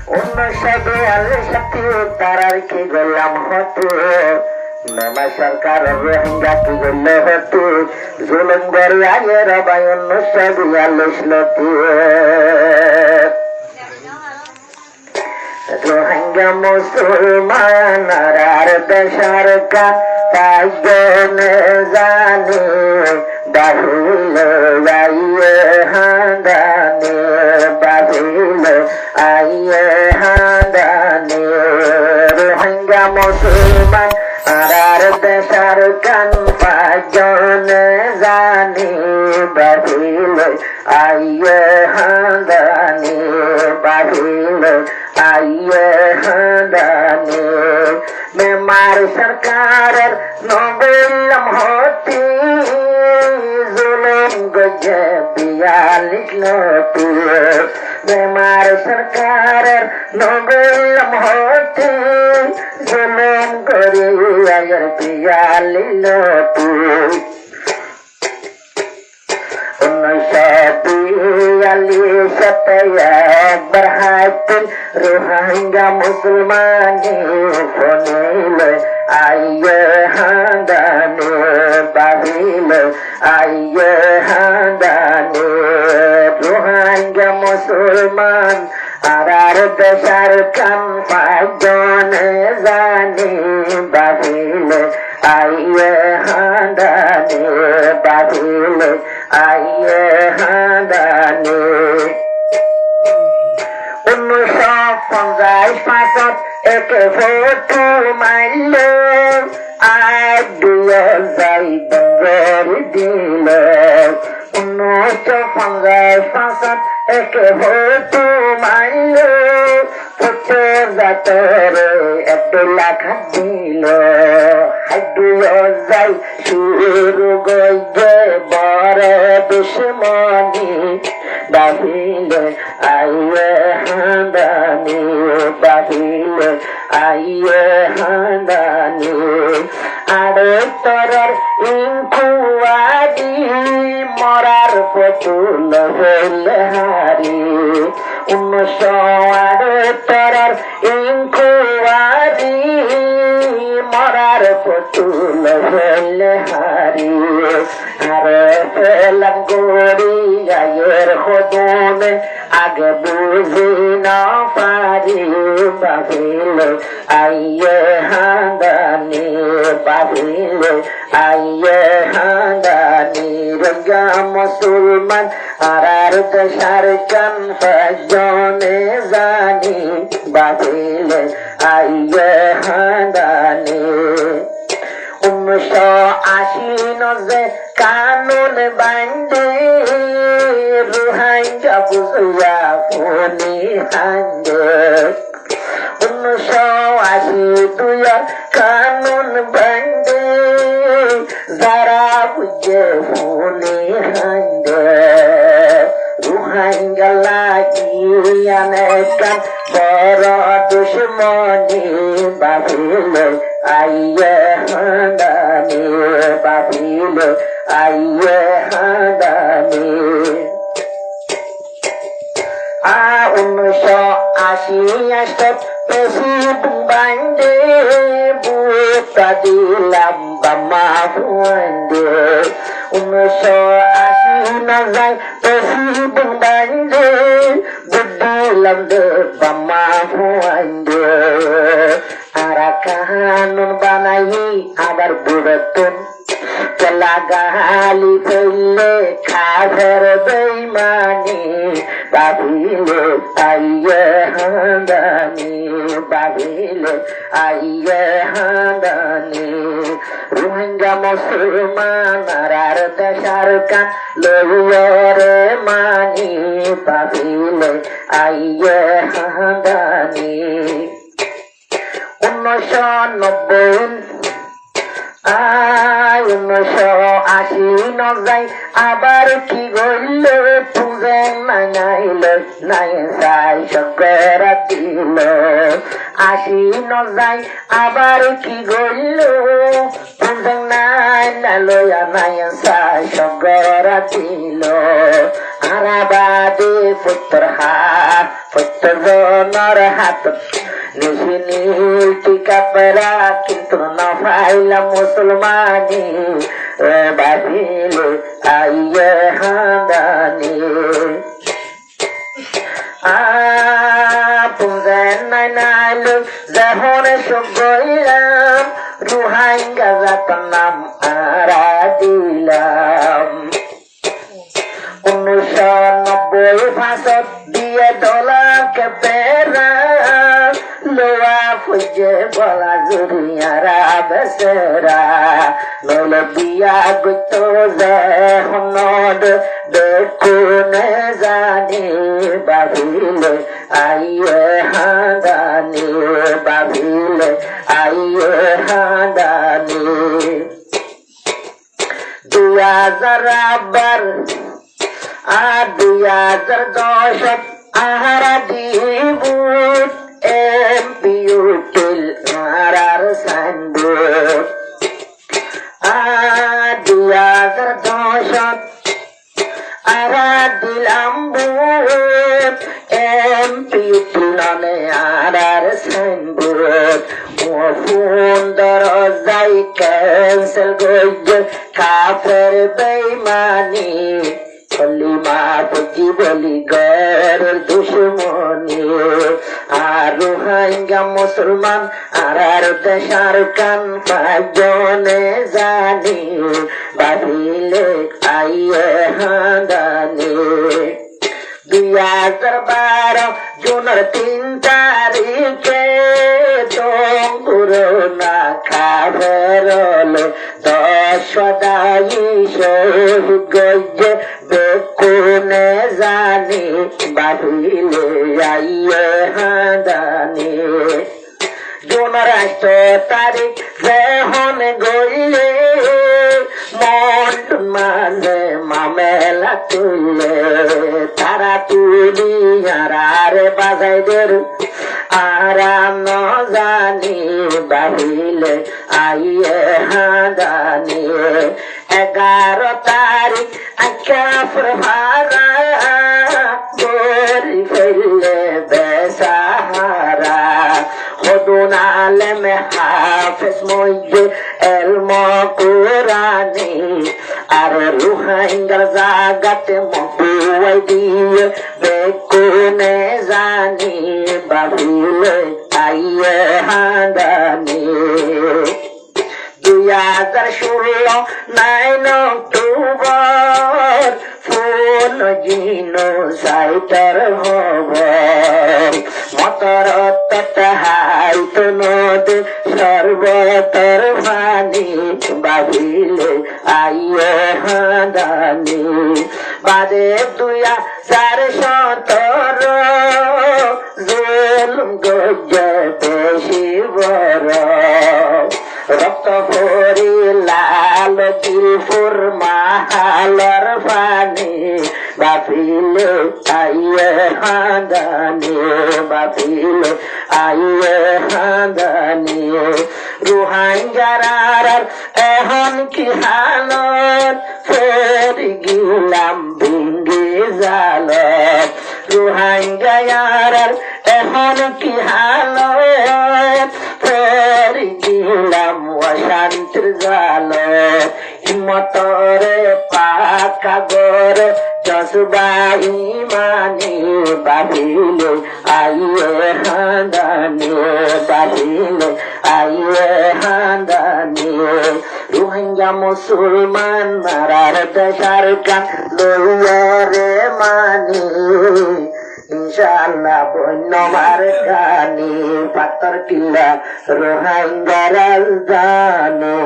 সাথে তারার কি গোলাম হতো মামা সরকার রোহিঙ্গা কি গোল্লে হতো জুলুম করে আগের বাই 1942 রোহিঙ্গা মুসলমান আর দেশার কা তাইজনে জানে বাহুল আইয়ে হাঁদানে বাহুল আইয়ে হাঁদানে রোহিঙ্গা মুসলমান আর দেশার কান পাঁচজনে জানে বাহুল আইয়ে হাঁদানে বাহুল आइए हदाने बीमार सरकार नोबेलम होती जुल्म गजे बियालिस लोती बीमार सरकार नोबेलम होती जुल्म करे अगर बियालिस लोती berhasil Rohingya Musulmani Fonile Aye handane Bahile Aye handane Rohingya Musulman Arar besarkan Fajone Zani Bahile Aye handane Bahile Aye handane 1950 এক ফটো মাইলে আদুয়া যাই বঙ্গর দিলে 1950 এক ফটো মাইলে ফটো যাতরে 1 লাখ দিল আদুয়া যাই শুরু গইয়ে বড় দুশ্মনী বাহিলে আইয়ে হাঁদানি বাহিলে আইয়ে হাঁদানি আরে তরার ইনকুয়ারি মরার পতুল হইলে হারি 1900 তরার ইনকুয়ারি মরার পতুল হইলে হারি আরে পেলাম গড়ি আয়ের খোদনে আগে বুঝি না পারি বাহিলে আইয়ে হাঁদানি বাহিলে আইয়ে হাঁদানি রোহিঙ্গা মুসলমান আর দেশার কান পাঁচজনে জানি বাহিলে আইয়ে হাঁদানি 1980 কানুন বান্ধে রোহিঙ্গা বুঝিয়া ফোনে হাঙ্গে 1982 কানুন বান্ধে যারা বুঝে ফোনে হাঙ্গে রোহিঙ্গা লাগিয়া নেকান বড় দুশ্মনী বাহিলে আইয়ে হাঁদানি বাহিলে আইয়ে হাঁদানি 1980 পেশি বান্ধে বুটা দিলাম বামা ফুয়ান্দে 1980 না যায় পেশি বান্ধে বুদিলাম দে বামা ফুয়ান্দে আরা কানুন বানাই আবার বুড়তন লাগালি ফেললে খাজের বেইমানি বাবিলে আইয়ে হাঁদানি বাবিলে আইয়ে হাঁদানি রোহিঙ্গা মুসলমান আর দেশার কান লইরে মানি বাবিলে আইয়ে হাঁদানি 1990 1980 নজাই আবার কি গইল পুজে নাইল নাই সাই সকরা দিল 80 নজাই আবার কি গইল পুজে নাইল নাই সাই সকরা দিল আরাবাদে পুত্র জনর হাত নিশিনি টিকা পরা কিন্তু না পাইলা মুসলমানি বাহিলে আইয়ে হাদানি পুজেন নাইল যখন সগইলাম রুহাইঙ্গা যাতার নাম আরা দিলাম 1990 ফাঁসত দিয়ে ডলাকে পেরা লোয়া ফুজে বলা জুরিয়ারা বেসেরা নইলে বিয়া গুতো যে হনদ দেখুনে জানি বাভিলে আইয়ে হাদানি বাভিলে আইয়ে হাদানি 2012 আর 2010 আহারা দিবুত এমপিউটিল মারার সাইনবোর্ড 2010 আরা দিলাম বুট এমপিউটিল নামে আরার সাইনবোর্ড ফোন দরজাই ক্যান্সেল গইয়ে কাফের বেঈমানি কলিমা বুঝি বলি গের দুশ্মনী আর রোহিঙ্গা মুসলমান আর দেশার কান পাঁচজনে জানি বাহিলে আইয়ে হাদানি 2012 জুনের 3 তারিখে করোনা খাবেরল 10 সদাই শহীদ গইয়ে বেকুনে জানি বাহিলে আইয়ে হাদানি জুনের 8 তারিখ যখন গইলে মন মানে মামেলা তুলে তারা তুলি আর বাজাইদের আরা ন জানি বাহিলে আইয়ে হাদানি 11 তারিখ আকাফর ভারা গরি ফেললে বেসাহারা হদুন আলেম হাফেজ মইয়ে এলম কুরানি আর রোহিঙ্গার জাগাতে মহুয়াই দিয়ে বেকুনে জানি বাভিলে আইয়ে হাদানি 2016 9 অক্টোবর ফোন জিনো সাইটার খবর মতর তহাইত নদ সর্বতর পানি বাভিলে আইয়ে হাদানি বাদে 2017 জুলুম গজ্জে বেশি বড় রক্ত ভরি লাল দিলফুর মাহালর পানি বাপিলে আইয়ে হাদানি বাপিলে আইয়ে হাদানি রোহিঙ্গার এখন কি হালত ফেরি গিলাম ভিঙ্গি জালত রোহিঙ্গার এখন কি হালত ফেরি গিলাম অশান্তির জালত হিম্মতরে পাকা গর জজবা ইমানি বাহিলে আইয়ে হাদানি বাহিলে আইয়ে হাদানি রোহিঙ্গা মুসলমান মারার দেশার কান লইয়ারে মানি ইনশাআল্লাহ বন্য মার গানি পাথর কিল্লা রোহিঙ্গা রাজধানী